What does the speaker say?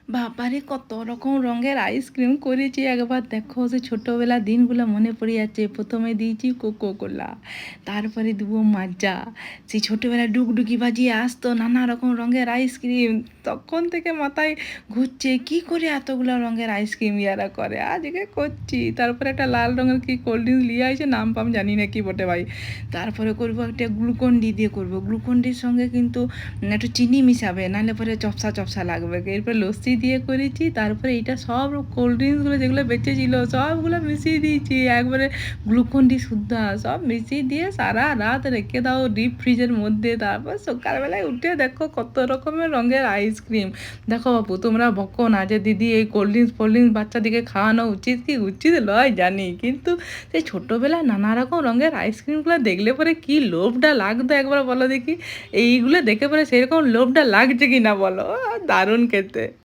বাবারে! কত রকম রঙের আইসক্রিম করেছি একবার দেখো সে ছোটোবেলার দিনগুলো মনে পড়ে যাচ্ছে। ১ম এ দিয়েছি কোকোকোলা, তারপরে দেবো মাজা। সেই ছোটোবেলায় ডুগডুগি বাজিয়ে আসতো নানা রকম রঙের আইসক্রিম। তখন থেকে মাথায় ঘুরছে কী করে এতগুলো রঙের আইসক্রিম ইয়ারা করে। আজকে করছি। তারপরে একটা লাল রঙের কি কোল্ড ড্রিঙ্কস নিয়ে আইছে, নাম-ফাম জানি না কি বটে ভাই। তারপরে করবো একটা গ্লুকন-ডি দিয়ে করবো। গ্লুকন-ডির সঙ্গে কিন্তু একটু চিনি মিশাবে, নাহলে পরে চপসা চপসা লাগবে। এরপর লস্যি দিয়ে করেছি, তারপরে এইটা সব কোল্ড ড্রিঙ্কসগুলো যেগুলো বেঁচেছিল সবগুলো মিশিয়ে দিয়েছি একবারে। গ্লুকন-ডি সুদ্ধা সব মিশিয়ে দিয়ে সারা রাত রেখে দাও ডিপ ফ্রিজের মধ্যে। তারপর সকালবেলায় উঠে দেখো কত রকমের রঙের আইসক্রিম। দেখো বাপু, তোমরা বকো না যে দিদি এই কোল্ড ড্রিঙ্কস ফোল্ড ড্রিঙ্কস বাচ্চাদিকে খাওয়ানো উচিত কি উচিত লয় জানি, কিন্তু সেই ছোটোবেলায় নানা রকম রঙের আইসক্রিমগুলো দেখলে পরে কী লোভটা লাগতো একবার বলো দেখি। এইগুলো দেখে পরে সেরকম লোভটা লাগছে কি না বলো, দারুণ খেতে।